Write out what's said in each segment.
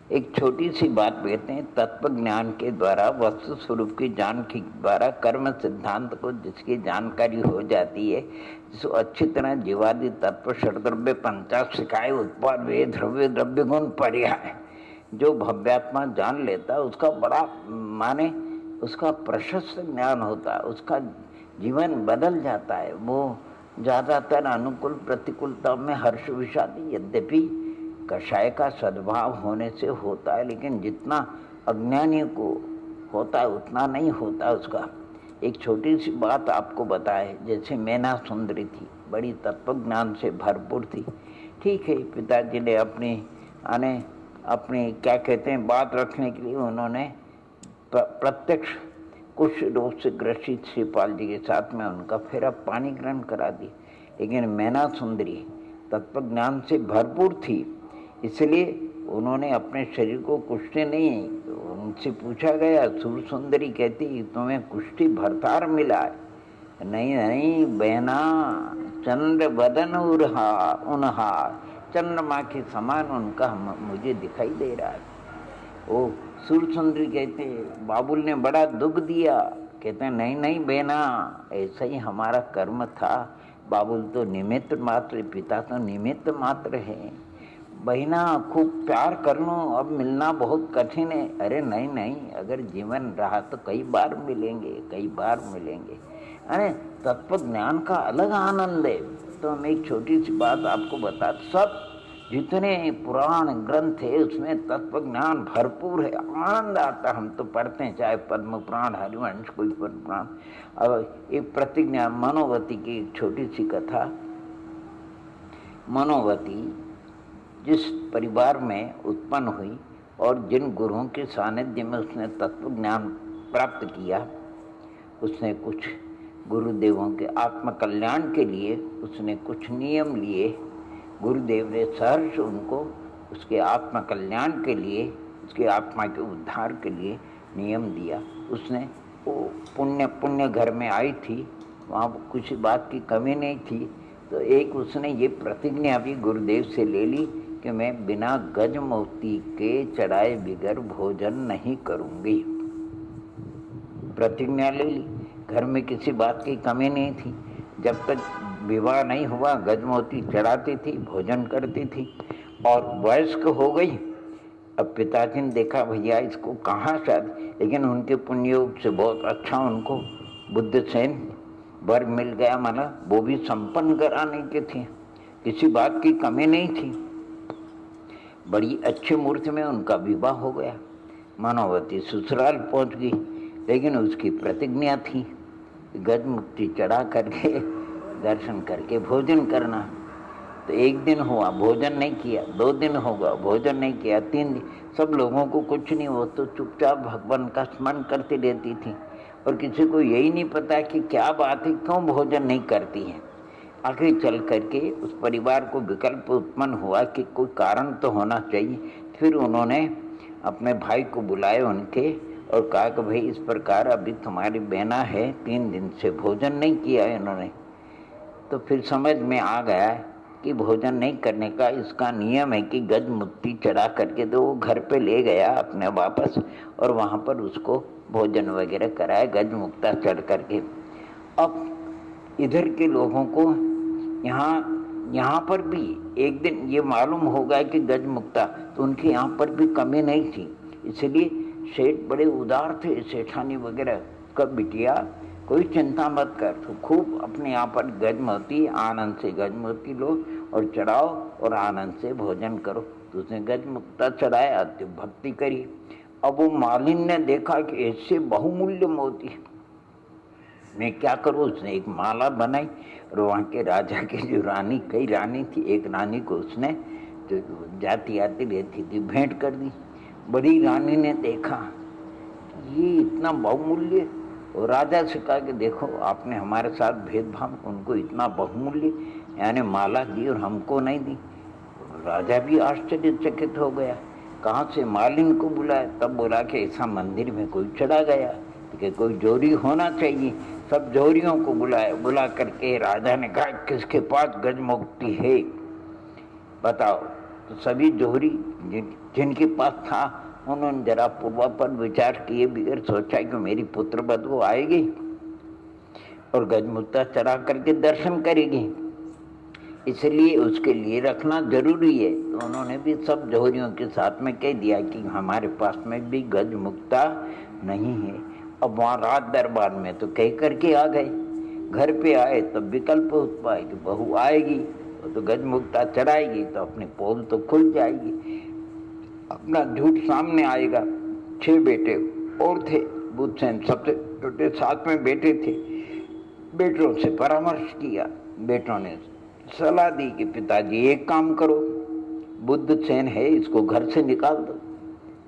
एक छोटी सी बात कहते हैं, तत्व ज्ञान के द्वारा वस्तु स्वरूप की जान के द्वारा कर्म सिद्धांत को जिसकी जानकारी हो जाती है, जिसको अच्छी तरह जीवादि तत्व षड्द्रव्य पंचाशिकाय उत्पाद वे द्रव्य द्रव्य गुण पर्याय जो भव्यात्मा जान लेता है, उसका बड़ा माने उसका प्रशस्त ज्ञान होता है, उसका जीवन बदल जाता है। वो ज़्यादातर अनुकूल प्रतिकूलता में हर्ष विषादी यद्यपि कषाय का सद्भाव होने से होता है, लेकिन जितना अज्ञानी को होता है उतना नहीं होता उसका। एक छोटी सी बात आपको बताए, जैसे मैना सुंदरी थी, बड़ी तत्वज्ञान से भरपूर थी। ठीक है, पिताजी ने अपनी क्या कहते हैं बात रखने के लिए उन्होंने प्रत्यक्ष कुछ रोग से ग्रसित श्रीपाल जी के साथ में उनका फेरा पानी ग्रहण करा दी। लेकिन मैना सुंदरी तत्व ज्ञान से भरपूर थी, इसलिए उन्होंने अपने शरीर को कुष्ठी नहीं, तो उनसे पूछा गया, सूर सुंदरी कहती तुम्हें कुष्ठी भरतार मिला है? नहीं नहीं बहना, चंद्र बदन उनहार, चंद्रमा के समान उनका मुझे दिखाई दे रहा है। ओ सूर सुंदरी कहते बाबुल ने बड़ा दुख दिया। कहते नहीं नहीं बहना, ऐसा ही हमारा कर्म था, बाबुल तो निमित्त मात्र, पिता तो निमित्त मात्र है। बहना खूब प्यार कर लो, अब मिलना बहुत कठिन है। अरे नहीं नहीं, अगर जीवन रहा तो कई बार मिलेंगे, कई बार मिलेंगे। अरे तत्व ज्ञान का अलग आनंद है। तो हम एक छोटी सी बात आपको बता, सब जितने पुराण ग्रंथ है उसमें तत्व ज्ञान भरपूर है, आनंद आता। हम तो पढ़ते हैं, चाहे पद्म पुराण, हरिवंश, कोई पद्म पुराण। अब एक प्रतिज्ञा मनोवती की एक छोटी सी कथा। मनोवती जिस परिवार में उत्पन्न हुई और जिन गुरुओं के सानिध्य में उसने तत्व ज्ञान प्राप्त किया, उसने कुछ गुरुदेवों के आत्मकल्याण के लिए उसने कुछ नियम लिए। गुरुदेव ने सहर्ष उनको उसके आत्मकल्याण के लिए, उसके आत्मा के उद्धार के लिए नियम दिया। उसने वो पुण्य घर में आई थी, वहाँ कुछ बात की कमी नहीं थी, तो एक उसने ये प्रतिज्ञा भी गुरुदेव से ले ली कि मैं बिना गज मोती के चढ़ाए बिगर भोजन नहीं करूँगी। प्रतिज्ञा ले ली, घर में किसी बात की कमी नहीं थी। जब तक विवाह नहीं हुआ गजमोती चढ़ाती थी, भोजन करती थी। और वयस्क हो गई, अब पिताजी ने देखा भैया इसको कहाँ शादी, लेकिन उनके पुण्योग से बहुत अच्छा उनको बुद्धसेन वर्ग मिल गया, माना वो भी संपन्न कराने के थे, किसी बात की कमी नहीं थी। बड़ी अच्छी मुहूर्त में उनका विवाह हो गया। मनोवती ससुराल पहुँच गई, लेकिन उसकी प्रतिज्ञा थी गज मुक्ति चढ़ा करके दर्शन करके भोजन करना। तो एक दिन हुआ भोजन नहीं किया, 2 दिन होगा भोजन नहीं किया, 3 दिन, सब लोगों को कुछ नहीं, वो तो चुपचाप भगवान का स्मरण करती रहती थी और किसी को यही नहीं पता कि क्या बात है, क्यों भोजन नहीं करती है। आखिर चल करके उस परिवार को विकल्प उत्पन्न हुआ कि कोई कारण तो होना चाहिए। फिर उन्होंने अपने भाई को बुलाए उनके और कहा कि भाई इस प्रकार अभी तुम्हारी बहना है, 3 दिन से भोजन नहीं किया है इन्होंने। तो फिर समझ में आ गया कि भोजन नहीं करने का इसका नियम है कि गज मुक्ति चढ़ा करके, तो वो घर पे ले गया अपने वापस और वहाँ पर उसको भोजन वगैरह कराया गज मुक्ता चढ़ करके। अब इधर के लोगों को यहाँ पर भी एक दिन ये मालूम हो गया कि गज मुक्ता, तो उनके यहाँ पर भी कमी नहीं थी। इसलिए सेठ बड़े उदार थे, सेठानी वगैरह, कब बिटिया कोई चिंता मत कर, तो खूब अपने यहाँ पर गजमोती आनंद से गजमोती लो और चढ़ाओ और आनंद से भोजन करो। तो उसने गजमुक्ता चढ़ाया, तो भक्ति करी। अब वो मालिन ने देखा कि ऐसे बहुमूल्य मोती, मैं क्या करूँ, उसने एक माला बनाई और वहाँ के राजा की जो रानी, कई रानी थी, एक रानी को उसने जो जाती आती रहती थी भेंट कर दी। बड़ी रानी ने देखा ये इतना बहुमूल्य, और राजा से कहा कि देखो आपने हमारे साथ भेदभाव, उनको इतना बहुमूल्य यानी माला दी और हमको नहीं दी। राजा भी आश्चर्यचकित हो गया, कहाँ से मालिन को बुलाया, तब बोला कि ऐसा मंदिर में कोई चढ़ा गया कि कोई जोरी होना चाहिए। सब जोरियों को बुलाया, बुला करके राजा ने कहा किसके पास गजमुक्ति है बताओ। तो सभी जोहरी जिनके पास था उन्होंने जरा पूर्वापर विचार किए बिगड़ सोचा कि मेरी पुत्र बधू आएगी और गजमुक्ता चरा करके दर्शन करेगी, इसलिए उसके लिए रखना जरूरी है। तो उन्होंने भी सब जोहरियों के साथ में कह दिया कि हमारे पास में भी गजमुक्ता नहीं है। अब वहाँ रात दरबार में तो कह करके आ गए, घर पे आए तब विकल्प उत्पन्न कि बहू आएगी तो गजमुक्ता चढ़ाएगी तो अपनी पोल तो खुल जाएगी, अपना झूठ सामने आएगा। 6 बेटे और थे, बुद्धसेन सबसे छोटे साथ में बेटे थे। बेटों से परामर्श किया, बेटों ने सलाह दी कि पिताजी एक काम करो, बुद्धसेन है इसको घर से निकाल दो,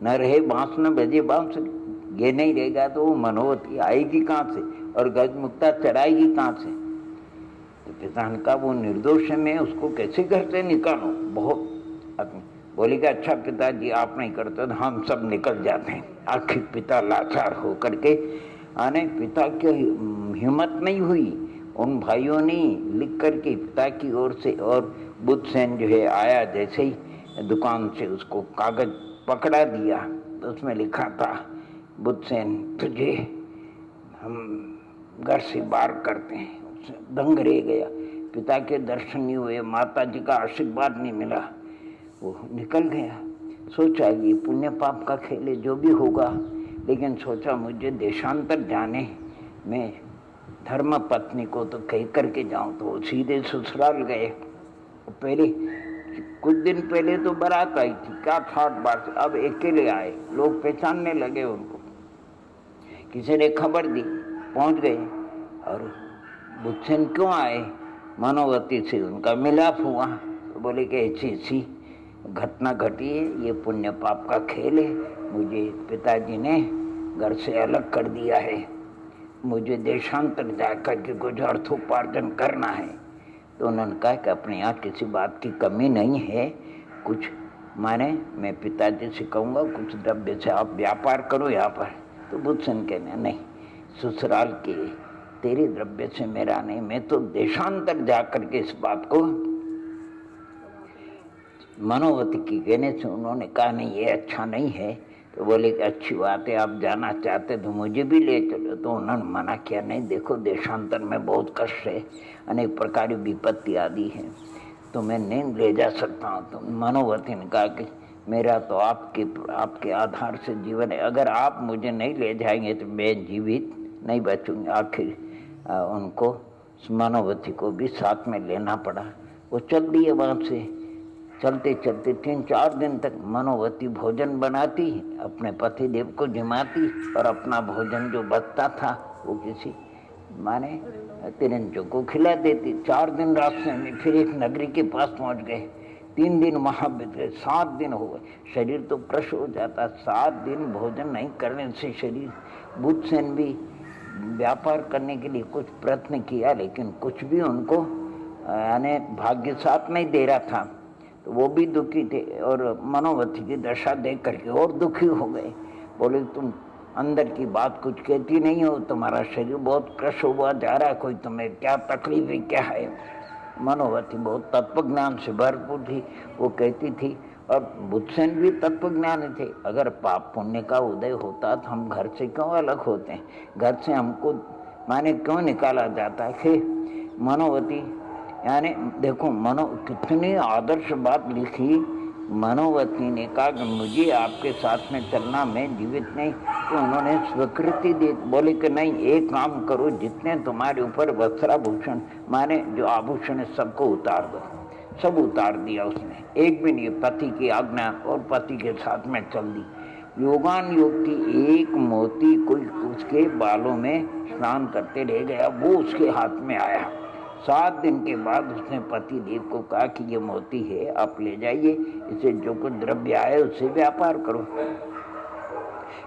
न रहे बांस न बजे बांसुरी, ये नहीं रहेगा तो वो मनोवती आएगी कहाँ से और गजमुक्ता चढ़ाएगी कहाँ से। तो पिता ने कहा वो निर्दोष है, मैं उसको कैसे घर से निकालूं। बहुत बोली कि अच्छा पिताजी आप नहीं करते तो हम सब निकल जाते हैं। आखिर पिता लाचार होकर के आने, पिता की हिम्मत नहीं हुई, उन भाइयों ने लिख करके पिता की ओर से, और बुद्धसेन जो है आया, जैसे ही दुकान से उसको कागज पकड़ा दिया तो उसमें लिखा था बुद्धसेन तुझे हम घर से बाहर करते हैं। दंग रह गया, पिता के दर्शन नहीं हुए, माता जी का आशीर्वाद नहीं मिला, वो निकल गया। सोचा ये पुण्य पाप का खेल है, जो भी होगा, लेकिन सोचा मुझे देशांतर जाने में धर्म पत्नी को तो कह करके जाऊं, तो वो सीधे ससुराल गए। पहले कुछ दिन पहले तो बारात आई थी, क्या ठाट बाट, अब अकेले आए, लोग पहचानने लगे उनको, किसी ने खबर दी, पहुंच गए। और बुद्धसेन क्यों आए, मनोवती से उनका मिलाप हुआ, तो बोले कि ऐसी ऐसी घटना घटी है, ये पुण्य पाप का खेल है, मुझे पिताजी ने घर से अलग कर दिया है, मुझे देशांतर जाकर के कुछ अर्थोपार्जन करना है। तो उन्होंने कहा कि अपने यहाँ किसी बात की कमी नहीं है, कुछ माने मैं पिताजी से कहूँगा कुछ द्रव्य से आप व्यापार करो यहाँ पर। तो बुद्धसेन कहने नहीं, ससुराल के तेरे द्रव्य से मेरा नहीं, मैं तो देशांतर जाकर के इस बात को, मनोवती की कहने से उन्होंने कहा नहीं ये अच्छा नहीं है। तो बोले कि अच्छी बात है, आप जाना चाहते तो मुझे भी ले चलो। तो उन्होंने मना किया, नहीं देखो देशांतर में बहुत कष्ट है, अनेक प्रकार की विपत्ति आदि है, तो मैं नहीं ले जा सकता हूँ। तो मनोवती ने कहा कि मेरा तो आपके आधार से जीवन है, अगर आप मुझे नहीं ले जाएंगे तो मैं जीवित नहीं बचूंगी। आखिर उनको मनोवती को भी साथ में लेना पड़ा। वो चल दिए वहाँ से। चलते चलते 3-4 दिन तक मनोवती भोजन बनाती, अपने पति देव को जिमाती, और अपना भोजन जो बचता था वो किसी माने तिरंजों को खिला देती। 4 दिन रास्ते में, फिर एक नगरी के पास पहुंच गए। 3 दिन वहाँ बीत गए, 7 दिन हो गए, शरीर तो क्रश हो जाता। 7 दिन भोजन नहीं करने से शरीर। बुद्धसेन भी व्यापार करने के लिए कुछ प्रयत्न किया, लेकिन कुछ भी उनको यानी भाग्य साथ नहीं दे रहा था, तो वो भी दुखी थे, और मनोवती की दशा देख करके और दुखी हो गए। बोले तुम अंदर की बात कुछ कहती नहीं हो, तुम्हारा शरीर बहुत क्रश हुआ जा रहा है, कोई तुम्हें क्या तकलीफ है, क्या है। मनोवती बहुत तत्व ज्ञान से भरपूर थी, वो कहती थी, और बुद्धसेन भी तत्व ज्ञानी थे। अगर पाप पुण्य का उदय होता तो हम घर से क्यों अलग होते हैं, घर से हमको माने क्यों निकाला जाता है। मनोवती यानी देखो कितनी आदर्श बात लिखी। मनोवती ने कहा कि मुझे आपके साथ में चलना, मैं जीवित नहीं। तो उन्होंने स्वीकृति दी, बोले कि नहीं एक काम करो, जितने तुम्हारे ऊपर वस्त्राभूषण माने जो आभूषण है सबको उतार दो। सब उतार दिया उसने, एक भी नहीं, पति की आज्ञा, और पति के साथ में चल दी। योगान योग की एक मोती कोई उसके बालों में स्नान करते रह गया, वो उसके हाथ में आया। 7 दिन के बाद उसने पति देव को कहा कि ये मोती है, आप ले जाइए, इसे जो कुछ द्रव्य आए उससे व्यापार करो।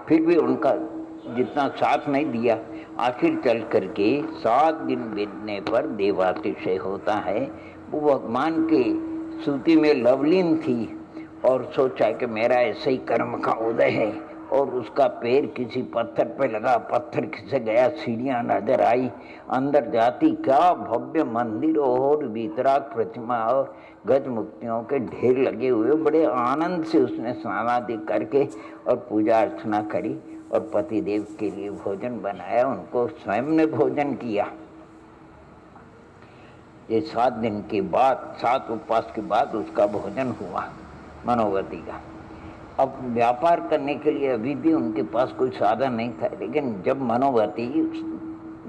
फिर भी उनका जितना साथ नहीं दिया। आखिर चल करके 7 दिन बीतने पर देवातिशय होता है। वो भगवान के स्तुति में लवलीन थी और सोचा कि मेरा ऐसे ही कर्म का उदय है, और उसका पैर किसी पत्थर पे लगा, पत्थर खिसक गया, सीढ़ियां नजर आई, अंदर जाती क्या भव्य मंदिर और वितराग प्रतिमा और गज मुक्तियों के ढेर लगे हुए। बड़े आनंद से उसने स्नानादि करके और पूजा अर्चना करी और पतिदेव के लिए भोजन बनाया, उनको स्वयं ने भोजन किया। ये 7 दिन के बाद, 7 उपवास के बाद उसका भोजन हुआ मनोवती का। अब व्यापार करने के लिए अभी भी उनके पास कोई साधन नहीं था, लेकिन जब मनोवती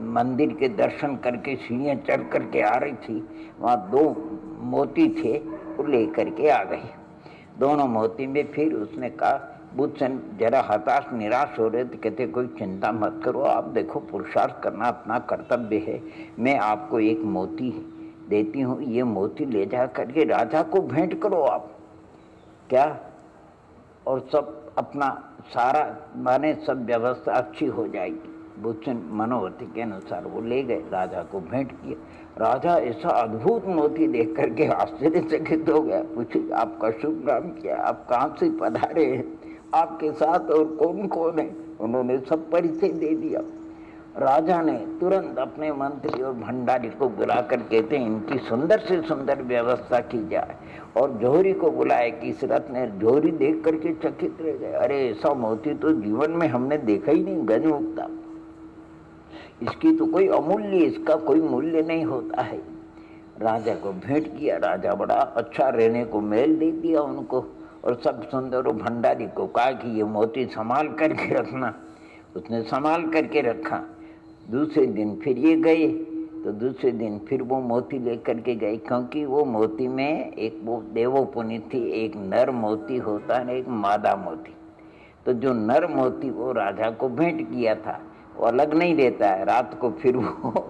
मंदिर के दर्शन करके सीढ़ियाँ चढ़ करके आ रही थी, वहाँ 2 मोती थे, वो लेकर के आ गई। दोनों मोती में फिर उसने कहा, बुद्धसेन जरा हताश निराश हो रहे थे, कहते कोई चिंता मत करो, आप देखो पुरुषार्थ करना अपना कर्तव्य है, मैं आपको एक मोती देती हूँ, ये मोती ले जा करके राजा को भेंट करो आप, क्या, और सब अपना सारा माने सब व्यवस्था अच्छी हो जाएगी। बुद्धसेन मनोवती के अनुसार वो ले गए, राजा को भेंट किया। राजा ऐसा अद्भुत मोती देख करके आश्चर्यचकित हो गया, पूछे आपका शुभ नाम क्या, आप कहाँ से पधारे हैं, आपके साथ और कौन कौन है। उन्होंने सब परिचय दे दिया। राजा ने तुरंत अपने मंत्री और भंडारी को बुलाकर कहते हैं इनकी सुंदर से सुंदर व्यवस्था की जाए, और जोहरी को बुलाए कि इस रत्न ने जोहरी देख करके चकित रह गए, अरे ऐसा मोती तो जीवन में हमने देखा ही नहीं, गजमुक्ता, इसकी तो कोई अमूल्य, इसका कोई मूल्य नहीं होता है। राजा को भेंट किया, राजा बड़ा अच्छा रहने को मेल दे दिया उनको, और सब सुंदर और भंडारी को कहा कि ये मोती संभाल करके रखना, उसने संभाल करके रखा। दूसरे दिन फिर ये गए, तो दूसरे दिन फिर वो मोती लेकर के गए, क्योंकि वो मोती में एक वो देवोपुनी थी, एक नर मोती होता है, एक मादा मोती। तो जो नर मोती वो राजा को भेंट किया था, वो अलग नहीं रहता है, रात को फिर वो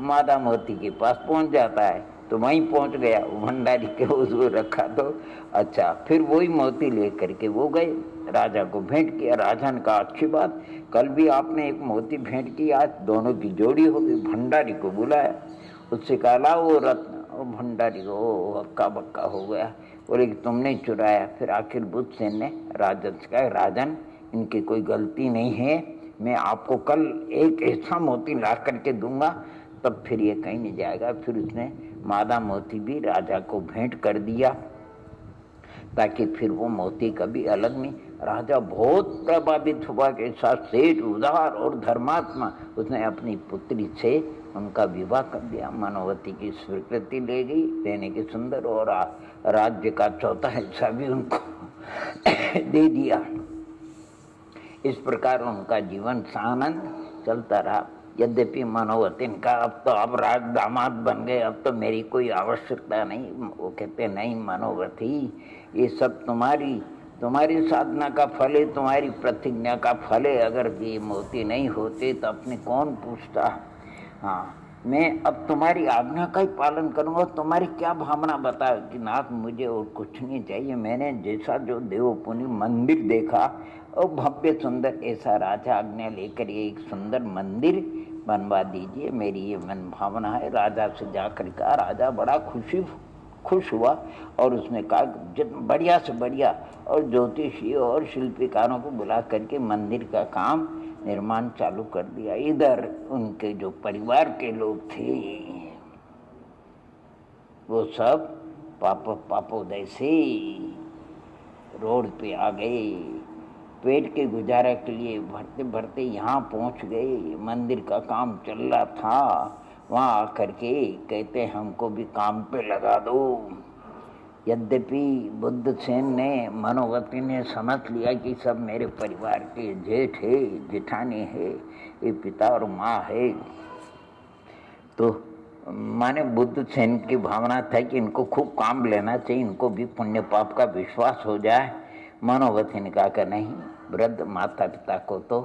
मादा मोती के पास पहुंच जाता है, तो वहीं पहुंच गया, भंडारी के उसको रखा। तो अच्छा, फिर वही मोती लेकर के वो गए, राजा को भेंट किया। राजा ने कहा अच्छी बात, कल भी आपने एक मोती भेंट की, आज दोनों की जोड़ी हो गई। भंडारी को बुलाया, उससे कहा ला वो रत्न, और भंडारी को हक्का बक्का हो गया, बोले कि तुमने चुराया। फिर आखिर बुद्धसेन ने राजन से कहा, राजन इनकी कोई गलती नहीं है, मैं आपको कल एक ऐसा मोती ला करके दूंगा, तब फिर ये कहीं नहीं जाएगा। फिर उसने मादा मोती भी राजा को भेंट कर दिया, ताकि फिर वो मोती कभी अलग नहीं। राजा बहुत प्रभावित हुआ कि साथ सेठ उदार और धर्मात्मा, उसने अपनी पुत्री से उनका विवाह कर दिया। मनोवती की स्वीकृति ले गई, रहने की सुंदर, और राज्य का चौथा हिस्सा भी उनको दे दिया। इस प्रकार उनका जीवन सानंद चलता रहा। यद्यपि मनोवती का अब तो आप राज दामाद बन गए, अब तो मेरी कोई आवश्यकता नहीं। वो कहते नहीं मनोवती, ये सब तुम्हारी साधना का फल है, तुम्हारी प्रतिज्ञा का फल है। अगर ये मोती नहीं होते तो अपने कौन पूछता। हाँ, मैं अब तुम्हारी आज्ञा का ही पालन करूँगा। तुम्हारी क्या भावना बताओ कि नाथ मुझे और कुछ नहीं चाहिए। मैंने जैसा जो देवपुनी मंदिर देखा और भव्य सुंदर, ऐसा राजा आज्ञा लेकर ये एक सुंदर मंदिर बनवा दीजिए, मेरी ये मन भावना है। राजा से जाकर कहा, राजा बड़ा खुश हुआ, और उसने कहा बढ़िया से बढ़िया और ज्योतिषी और शिल्पकारों को बुला करके मंदिर का काम निर्माण चालू कर दिया। इधर उनके जो परिवार के लोग थे वो सब पापोदय से रोड पे आ गए, पेट के गुजारा के लिए भरते भरते यहाँ पहुँच गए। मंदिर का काम चल रहा था, वहाँ आकर के कहते हमको भी काम पे लगा दो। यद्यपि बुद्धसेन ने, मनोवती ने समझ लिया कि सब मेरे परिवार के जेठ है, जेठानी है, ये पिता और माँ है, तो माने बुद्धसेन की भावना था कि इनको खूब काम लेना चाहिए, इनको भी पुण्य पाप का विश्वास हो जाए। मनोवती ने कहा कि नहीं, वृद्ध माता पिता को तो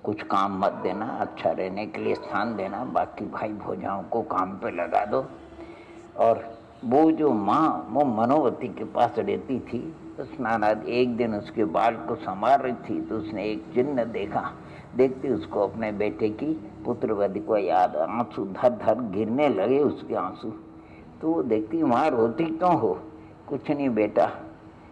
कुछ काम मत देना, अच्छा रहने के लिए स्थान देना, बाकी भाई भौजाओं को काम पे लगा दो। और वो जो माँ वो मनोवती के पास रहती थी, स्नानादि एक दिन उसके बाल को संवार रही थी, तो उसने एक चिन्ह देखा। देखती उसको अपने बेटे की पुत्रवधि को याद, आंसू धर धर गिरने लगे उसके आंसू। तो वो देखती, वहाँ रोती क्यों हो? कुछ नहीं बेटा,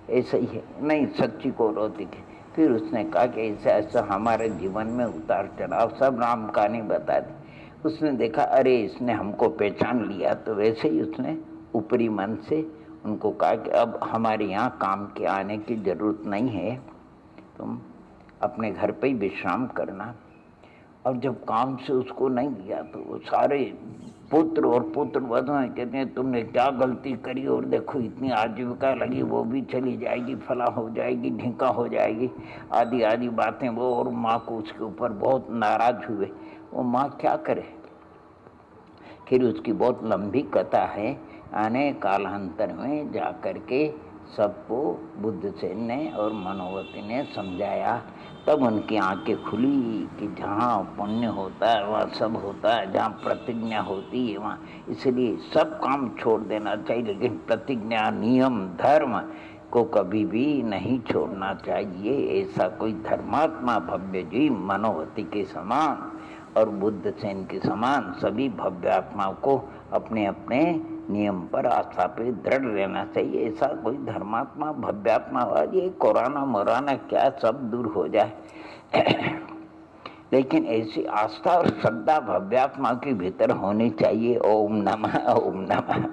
ऐसा ही है। नहीं, सच्ची को रोती के फिर उसने कहा कि ऐसा ऐसा हमारे जीवन में उतार चढ़ाव सब राम कहानी बता दी। उसने देखा अरे इसने हमको पहचान लिया, तो वैसे ही उसने ऊपरी मन से उनको कहा कि अब हमारे यहाँ काम के आने की जरूरत नहीं है, तुम अपने घर पे ही विश्राम करना। और जब काम से उसको नहीं दिया तो वो सारे पुत्र और पुत्र वधुएं कहते हैं तुमने क्या गलती करी, और देखो इतनी आजीविका लगी वो भी चली जाएगी, फला हो जाएगी, ढीका हो जाएगी, आदि आदि बातें वो। और माँ को उसके ऊपर बहुत नाराज हुए। वो माँ क्या करे। फिर उसकी बहुत लंबी कथा है, आने कालांतर में जा कर के सबको बुद्धसेन ने और मनोवती ने समझाया। तब उनकी आंखें खुली कि जहाँ पुण्य होता है वहाँ सब होता है, जहाँ प्रतिज्ञा होती है वहाँ, इसलिए सब काम छोड़ देना चाहिए, लेकिन प्रतिज्ञा नियम धर्म को कभी भी नहीं छोड़ना चाहिए। ऐसा कोई धर्मात्मा भव्य जी मनोवती के समान और बुद्धसेन के समान सभी भव्य आत्माओं को अपने अपने नियम पर आस्था पे दृढ़ रहना चाहिए। ऐसा कोई धर्मात्मा भव्यात्मा हुआ, ये कोरोना मोराना क्या सब दूर हो जाए लेकिन ऐसी आस्था और श्रद्धा भव्यात्मा के भीतर होनी चाहिए। ओम नमः ओम नमः।